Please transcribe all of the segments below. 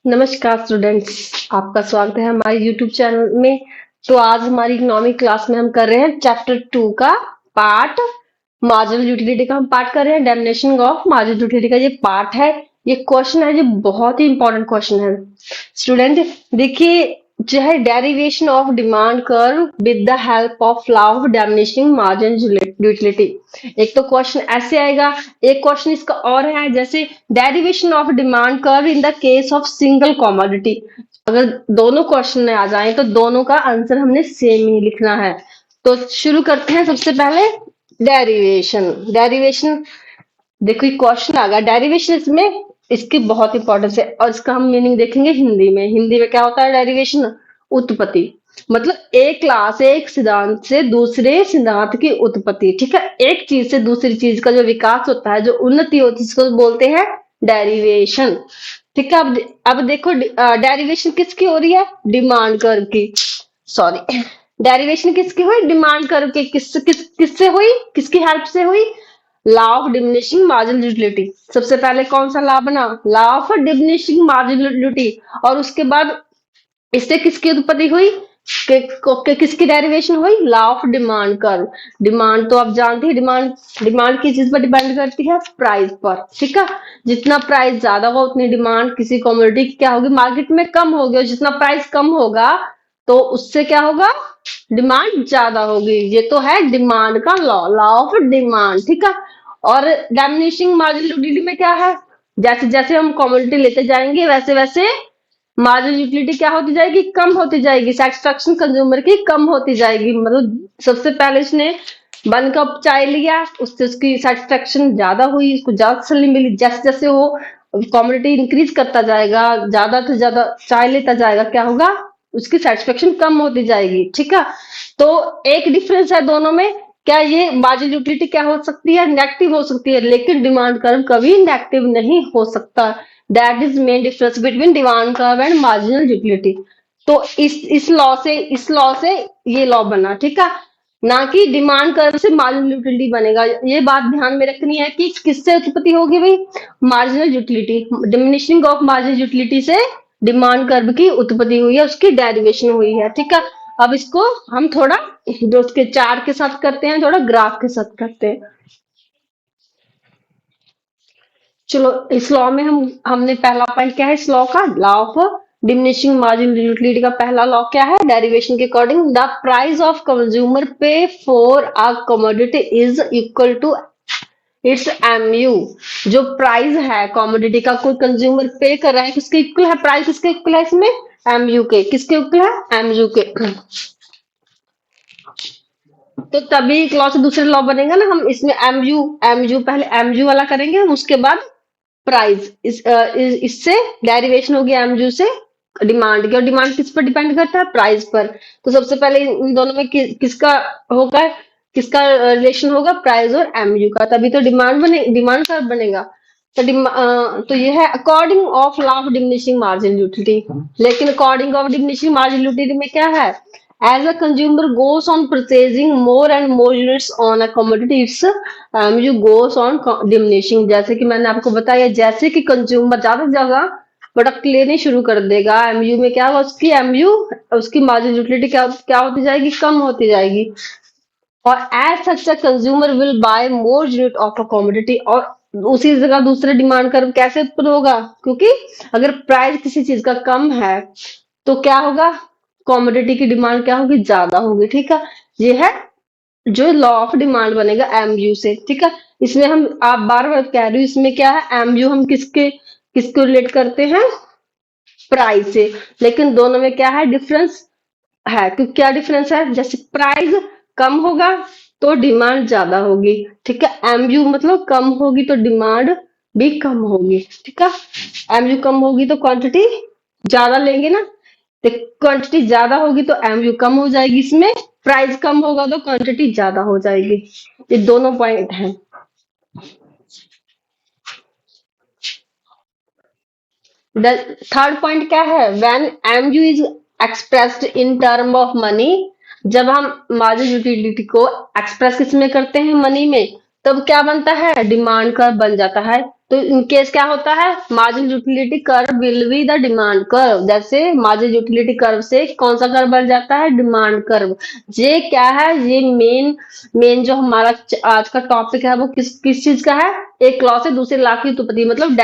नमस्कार स्टूडेंट्स, आपका स्वागत है हमारे यूट्यूब चैनल में। तो आज हमारी इकोनॉमिक क्लास में हम कर रहे हैं चैप्टर 2 का पार्ट मार्जिनल यूटिलिटी का हम पार्ट कर रहे हैं। डेफिनेशन ऑफ मार्जिनल यूटिलिटी का ये पार्ट है। ये क्वेश्चन है जो बहुत ही इंपॉर्टेंट क्वेश्चन है स्टूडेंट। देखिए, जो है derivation of demand curve with the help of law of diminishing marginal utility. एक तो क्वेश्चन ऐसे आएगा, एक क्वेश्चन इसका और है जैसे derivation of demand curve in the case of single commodity. अगर दोनों क्वेश्चन में आ जाए तो दोनों का आंसर हमने सेम ही लिखना है। तो शुरू करते हैं। सबसे पहले डेरिवेशन देखो, क्वेश्चन आ गया डेरिवेशन, इसमें इसकी बहुत इंपॉर्टेंस है और इसका हम मीनिंग देखेंगे हिंदी में। हिंदी में क्या होता है डेरिवेशन? उत्पत्ति। मतलब एक क्लास एक सिद्धांत से दूसरे सिद्धांत की उत्पत्ति। ठीक है, एक चीज से दूसरी चीज का जो विकास होता है, जो उन्नति होती है, इसको बोलते हैं डेरिवेशन। ठीक है, अब देखो डेरिवेशन किसकी हो रही है? डिमांड कर्व की। सॉरी, डेरिवेशन किसकी हुई? डिमांड कर्व की। किससे हुई? किसकी हेल्प से हुई? Law of diminishing marginal utility. सबसे पहले कौन सा लॉ बना? Law of diminishing marginal utility. और उसके बाद इससे किसकी उत्पत्ति हुई? किसकी डेरिवेशन हुई? Law of demand curve. Demand तो आप जानते हैं, डिमांड किस चीज पर डिपेंड करती है? प्राइस पर। ठीक है, जितना प्राइस ज्यादा होगा उतनी डिमांड किसी कमोडिटी की क्या होगी? मार्केट में कम होगी। और जितना प्राइस कम होगा तो उससे क्या होगा? डिमांड ज्यादा होगी। ये तो है डिमांड का लॉ, लॉ ऑफ डिमांड। ठीक है, और डिमिनिशिंग मार्जिनल यूटिलिटी में क्या है? जैसे जैसे हम कमोडिटी लेते जाएंगे वैसे वैसे मार्जिनल यूटिलिटी क्या होती जाएगी? कम होती जाएगी। सेटिस्फेक्शन कंज्यूमर की कम होती जाएगी। मतलब सबसे पहले उसने 1 कप चाय लिया, उससे उसकी सेटिस्फेक्शन ज्यादा हुई, उसको ज्यादा तसल्ली मिली। जैसे जैसे वो कमोडिटी इंक्रीज करता जाएगा, ज्यादा से ज्यादा चाय लेता जाएगा, क्या होगा? उसकी सेटिस्फेक्शन कम होती जाएगी। ठीक है, तो एक डिफरेंस है दोनों में। क्या ये मार्जिनल यूटिलिटी क्या हो सकती है? नेगेटिव हो सकती है, लेकिन डिमांड कर्व कभी नेगेटिव नहीं हो सकता। That is main difference between demand curve and marginal utility. तो इस लॉ से ये लॉ बना। ठीक है, ना कि डिमांड कर्व से मार्जिनल यूटिलिटी बनेगा। ये बात ध्यान में रखनी है कि किससे उत्पत्ति होगी भाई? Marginal utility. Diminishing of marginal utility से डिमांड कर्व की उत्पत्ति हुई है, उसकी डेरिवेशन हुई है। ठीक है, अब इसको हम थोड़ा जो उसके चार्ट के साथ करते हैं, थोड़ा ग्राफ के साथ करते हैं। चलो, इस लॉ में हमने पहला पॉइंट क्या है इस लॉ का? Law of diminishing marginal utility का पहला लॉ क्या है? डेरिवेशन के according the price of consumer pay for a commodity is equal to its MU. जो प्राइस है कमोडिटी का, कोई कंज्यूमर पे कर रहा है, किसके इक्वल है? प्राइस किसके इक्वल है इसमें? एमयू के। किसके इक्वल है? एमयू के। तो तभी एक लॉ से दूसरे लॉ बनेगा ना। हम इसमें एमयू पहले एमयू वाला करेंगे, उसके बाद प्राइस। इससे डेरिवेशन होगी एमयू से डिमांड की। और डिमांड किस पर डिपेंड करता है? प्राइस पर। तो सबसे पहले इन दोनों में किसका होगा? किसका रिलेशन होगा? प्राइस और एमयू का। तभी तो डिमांड कर्व बनेगा। तो ये है according of law of diminishing margin utility. लेकिन according of diminishing margin utility में क्या है? As a consumer goes on purchasing more and more units on a commodity, its MU goes on diminishing। जैसे कि मैंने आपको बताया, जैसे कि कंज्यूमर ज्यादा से ज्यादा प्रोडक्ट लेने शुरू कर देगा, एमयू में क्या होगा? उसकी मार्जिन यूटिलिटी क्या होती जाएगी? कम होती जाएगी। और as such a consumer will buy more unit of a commodity. और उसी जगह दूसरे डिमांड कर्व कैसे उत्पन्न होगा? क्योंकि अगर प्राइस किसी चीज का कम है तो क्या होगा? कमोडिटी की डिमांड क्या होगी? ज्यादा होगी। ठीक है, ये है जो लॉ ऑफ डिमांड बनेगा एमयू से। ठीक है, इसमें हम आप बार बार कह रही हूँ, इसमें क्या है? एमयू हम किसको रिलेट करते हैं? प्राइस से। लेकिन दोनों में क्या है? डिफरेंस है। क्योंकि क्या डिफरेंस है? जैसे प्राइस कम होगा तो डिमांड ज्यादा होगी। ठीक है, एमयू मतलब कम होगी तो डिमांड भी कम होगी। ठीक है, एमयू कम होगी तो क्वांटिटी ज्यादा लेंगे ना, तो क्वांटिटी ज्यादा होगी तो एमयू कम हो जाएगी। इसमें प्राइस कम होगा तो क्वांटिटी ज्यादा हो जाएगी। ये दोनों पॉइंट हैं। थर्ड पॉइंट क्या है? When MU is expressed in term of money. जब हम मार्जिन यूटिलिटी को एक्सप्रेस किस में करते हैं? मनी में। तब क्या बनता है? डिमांड कर्व बन जाता है। तो इन केस क्या होता है, marginal utility curve will be the demand curve. जैसे मार्जिनल यूटिलिटी कर्व से कौन सा कर्व बन जाता है, डिमांड कर्व। ये क्या है, ये मेन मेन जो हमारा आज का टॉपिक है वो किस चीज का है, एक लॉ से दूसरे लॉ की उत्पत्ति, मतलब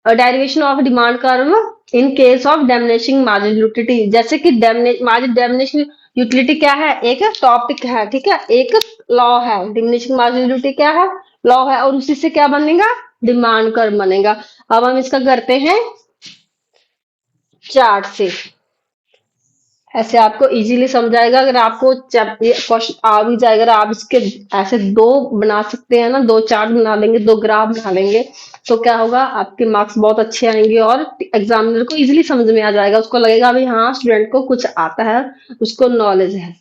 derivation of demand curve in case of diminishing marginal utility. जैसे कि डिमिनिशिंग यूटिलिटी क्या है, एक टॉपिक है, ठीक है, एक लॉ है। डिमिनिशिंग मार्जिनल यूटिलिटी क्या है, लॉ है, और उसी से क्या बनेगा, डिमांड कर्व बनेगा। अब हम इसका करते हैं चार्ट से, ऐसे आपको इजीली समझाएगा। अगर आपको क्वेश्चन आ भी जाएगा, अगर आप इसके ऐसे दो बना सकते हैं ना, दो चार्ट बना लेंगे, दो ग्राफ बना लेंगे, तो क्या होगा, आपके मार्क्स बहुत अच्छे आएंगे और एग्जामिनर को इजीली समझ में आ जाएगा। उसको लगेगा भाई हाँ, स्टूडेंट को कुछ आता है, उसको नॉलेज है।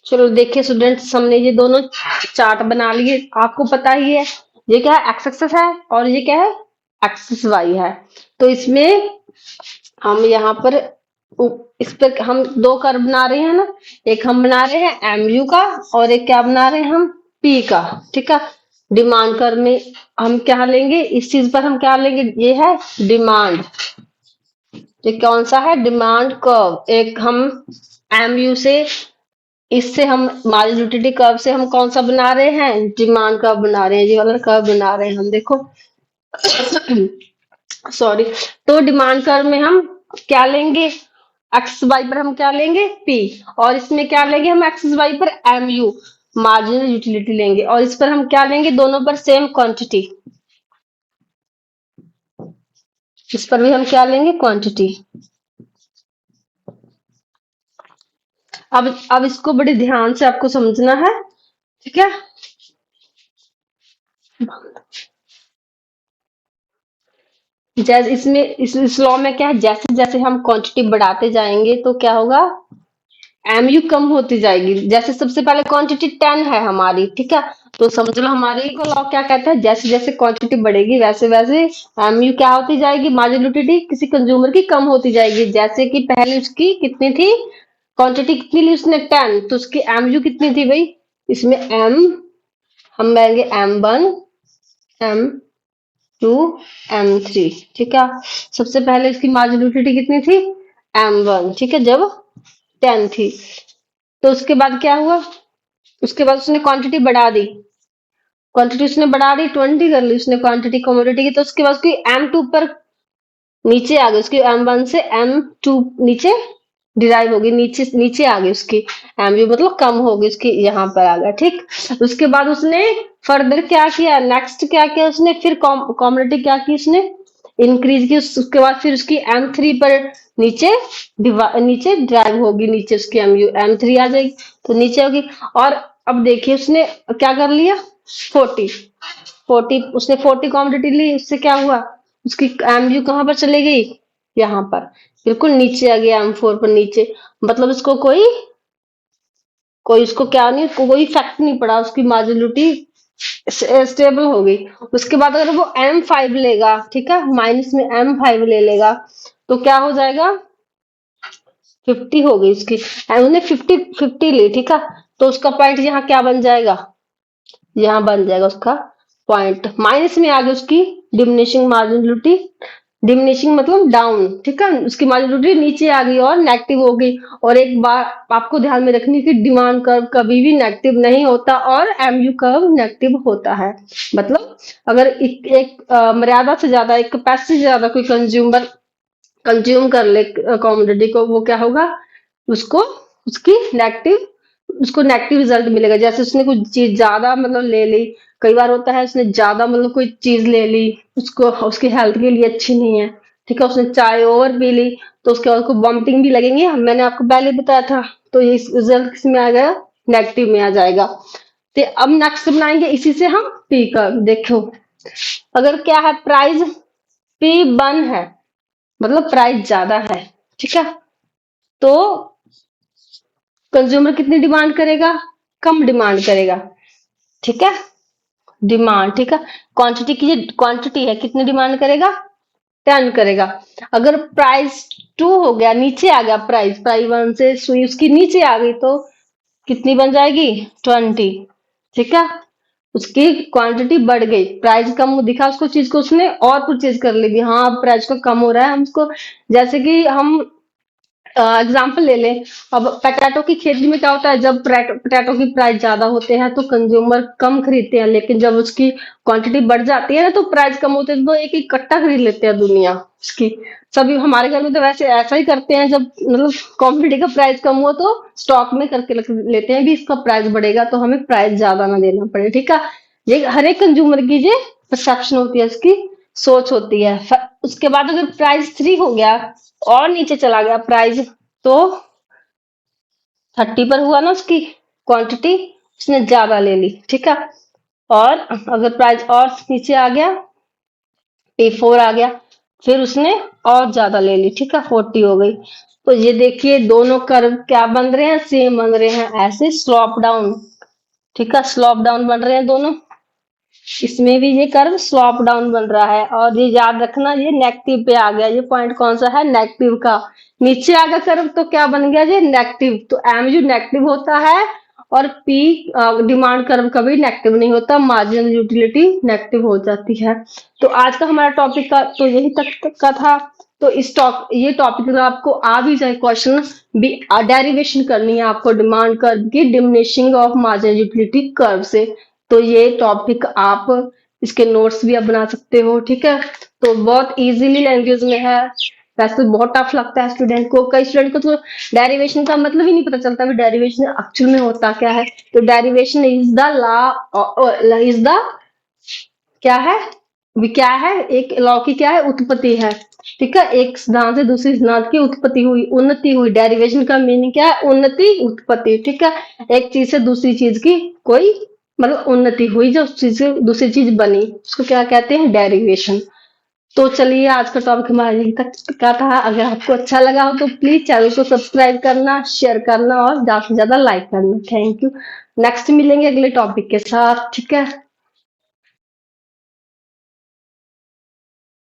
चलो देखिए स्टूडेंट्स, हमने ये दोनों चार्ट बना लिए। आपको पता ही है ये क्या है, एक्स एक्सिस है, और ये क्या है, एक्सिस वाई है। तो इसमें हम यहाँ पर इस पर हम दो कर्व बना रहे हैं ना, एक हम बना रहे हैं एम यू का, और एक क्या बना रहे हैं हम, पी का, ठीक है। डिमांड कर्व में हम क्या लेंगे, इस चीज पर हम क्या लेंगे, ये है डिमांड, ये कौन सा है, डिमांड कर्व। एक हम एम यू से, इससे हम मार्जिनल यूटिलिटी कर्व से हम कौन सा बना रहे हैं, डिमांड कर्व बना रहे हैं, ये वाला कर्व बना रहे हैं हम, देखो सॉरी। तो डिमांड कर्व में हम क्या लेंगे, एक्स वाई पर हम क्या लेंगे, पी, और इसमें क्या लेंगे हम, एक्स वाई पर एम यू मार्जिनल यूटिलिटी लेंगे, और इस पर हम क्या लेंगे, दोनों पर सेम क्वांटिटी, इस पर भी हम क्या लेंगे, क्वांटिटी। अब इसको बड़े ध्यान से आपको समझना है, ठीक है। जैसे इसमें इस लॉ में क्या है, जैसे जैसे हम क्वांटिटी बढ़ाते जाएंगे तो क्या होगा, एम यू कम होती जाएगी। जैसे सबसे पहले क्वांटिटी 10 है हमारी, ठीक है, तो समझ लो हमारे को लॉ क्या कहता है, जैसे जैसे क्वांटिटी बढ़ेगी वैसे वैसे एम यू क्या होती जाएगी, मार्जिनल यूटिलिटी किसी कंज्यूमर की कम होती जाएगी। जैसे कि पहले उसकी कितनी थी, क्वांटिटी कितनी ली उसने, 10, तो उसकी एम यू कितनी थी भाई, इसमें एम हम लेंगे M1 M2 M3, ठीक है। सबसे पहले इसकी मार्जिनल यूटिलिटी कितनी थी, M1, ठीक है, जब 10 थी। तो उसके बाद क्या हुआ, उसके बाद उसने क्वांटिटी बढ़ा दी, क्वांटिटी उसने बढ़ा दी, 20 कर ली उसने क्वांटिटी कमोडिटी की। तो उसके बाद उसकी M2 पर नीचे आ गई, उसकी M1 से M2 नीचे डिराइव होगी, नीचे नीचे आ गई उसकी एमयू, मतलब कम हो गई उसकी, यहाँ पर आ गया, ठीक। उसके बाद उसने फर्दर क्या किया, नेक्स्ट क्या किया उसने, फिर कॉमोडिटी क्या की उसने, इंक्रीज की। उसके बाद फिर उसकी M3 पर नीचे नीचे ड्राइव होगी, नीचे उसकी M3 आ जाएगी, तो नीचे होगी। और अब देखिए उसने क्या कर लिया, 40 उसने 40 कॉमोडिटी ली, उससे क्या हुआ, उसकी एमयू कहाँ पर चली गई, यहाँ पर बिल्कुल नीचे आ गया, M4 पर नीचे। मतलब इसको कोई कोई उसको क्या नहीं, कोई इफेक्ट नहीं पड़ा, उसकी मार्जिनलिटी स्टेबल हो गई। उसके बाद अगर वो M5 लेगा, ठीक है, माइनस में M5 ले लेगा, तो क्या हो जाएगा, 50 हो गई उसकी, उसने 50 ली, ठीक है। तो उसका पॉइंट यहाँ क्या बन जाएगा, यहाँ बन जाएगा उसका पॉइंट, माइनस में आ गई उसकी डिमिनिशिंग मार्जिनलिटी, डिमिनिशिंग मतलब डाउन, ठीक है, उसकी मार्जिनलिटी नीचे आ गई और नेगेटिव हो गई। और एक बात आपको ध्यान में रखनी है कि डिमांड कर्व कभी भी नेगेटिव नहीं होता और एमयू कर्व नेगेटिव होता है। मतलब अगर मर्यादा से ज्यादा, एक कैपेसिटी से ज्यादा कोई कंज्यूमर कंज्यूम कर ले कमोडिटी को, वो क्या होगा, उसको उसकी नेगेटिव उसको नेगेटिव रिजल्ट मिलेगा। जैसे उसने कुछ चीज ज्यादा मतलब ले ली, कई बार होता है उसने ज्यादा मतलब कोई चीज ले ली, उसको उसकी हेल्थ के लिए अच्छी नहीं है, ठीक है, उसने चाय ओवर पी ली, तो उसके बाद उसको वॉमिटिंग भी लगेंगे, मैंने आपको पहले बताया था। तो ये रिजल्ट किसमें आ गया, नेगेटिव में आ जाएगा। तो अब नेक्स्ट बनाएंगे इसी से हम पी का, देखो अगर क्या है, प्राइस P1 है, मतलब प्राइस ज्यादा है, ठीक है, तो कंज्यूमर कितनी डिमांड करेगा, कम डिमांड करेगा, ठीक है, डिमांड, ठीक है। क्वांटिटी की क्वांटिटी है, कितनी डिमांड करेगा, 10 करेगा। अगर प्राइस 2 हो गया, नीचे आ गया प्राइस, प्राइस 1 से सुई उसकी नीचे आ गई, तो कितनी बन जाएगी 20। ठीक है, उसकी क्वांटिटी बढ़ गई, प्राइस कम दिखा उसको, चीज को उसने और परचेज कर ली, हाँ प्राइस को कम हो रहा है हम उसको, जैसे कि हम एग्जाम्पल ले लें। अब पोटैटो की खेती में क्या होता है, जब पोटैटो की प्राइस ज्यादा होते हैं तो कंज्यूमर कम खरीदते हैं, लेकिन जब उसकी क्वांटिटी बढ़ जाती है ना तो प्राइस कम होते हैं तो एक एक कट्टा खरीद लेते हैं दुनिया उसकी। सभी हमारे घर में तो वैसे ऐसा ही करते हैं, जब मतलब क्वांटिटी का प्राइस कम हुआ तो स्टॉक में करके लेते हैं, भी इसका प्राइस बढ़ेगा तो हमें प्राइस ज्यादा ना देना पड़े। ठीक है, ये हर एक कंज्यूमर की ये परसेप्शन होती है, इसकी सोच होती है। उसके बाद अगर प्राइस 3 हो गया और नीचे चला गया प्राइस, तो 30 पर हुआ ना उसकी क्वांटिटी, उसने ज्यादा ले ली। ठीक है, और अगर प्राइस और नीचे आ गया, P4 आ गया, फिर उसने और ज्यादा ले ली। ठीक है, 40 हो गई। तो ये देखिए दोनों कर्व क्या बन रहे हैं, सेम बन रहे हैं, ऐसे स्लॉप डाउन। ठीक है, स्लॉप डाउन बन रहे हैं दोनों, इसमें भी ये कर्व स्लॉप डाउन बन रहा है। और ये याद रखना, ये नेगेटिव पे आ गया, ये पॉइंट कौन सा है, नेगेटिव का। नीचे आ गया कर्व तो क्या बन गया, ये नेगेटिव। तो एम जो नेगेटिव होता है, और पी डिमांड कर्व कभी नेगेटिव नहीं होता, मार्जिनल यूटिलिटी नेगेटिव हो जाती है। तो आज का हमारा टॉपिक का तो यही तक का था। तो ये टॉपिक अगर आपको आ भी जाए क्वेश्चन, भी डेरिवेशन करनी है आपको डिमांड कर्व की, diminishing of marginal utility curve से, तो ये टॉपिक आप इसके नोट्स भी आप बना सकते हो। ठीक है, तो बहुत इजीली लैंग्वेज में है, वैसे तो बहुत टफ लगता है स्टूडेंट को, कई स्टूडेंट को तो डेरिवेशन का मतलब ही नहीं पता चलता कि डेरिवेशन एक्चुअल में होता क्या है। तो derivation is the law, is the क्या है, भी क्या है, एक लॉ की क्या है, उत्पत्ति है। ठीक है, एक सिद्धांत से दूसरे सिद्धांत की उत्पत्ति हुई, उन्नति हुई। डेरिवेशन का मीनिंग क्या है, उन्नति उत्पत्ति। ठीक है, एक चीज से दूसरी चीज की कोई मतलब उन्नति हुई, जो चीज से दूसरी चीज बनी, उसको क्या कहते हैं, डेरिवेशन। तो चलिए आज का टॉपिक हमारा यही तक का था। अगर आपको अच्छा लगा हो तो प्लीज चैनल को सब्सक्राइब करना, शेयर करना और ज्यादा से ज्यादा लाइक करना। Thank you. नेक्स्ट मिलेंगे अगले टॉपिक के साथ। ठीक है।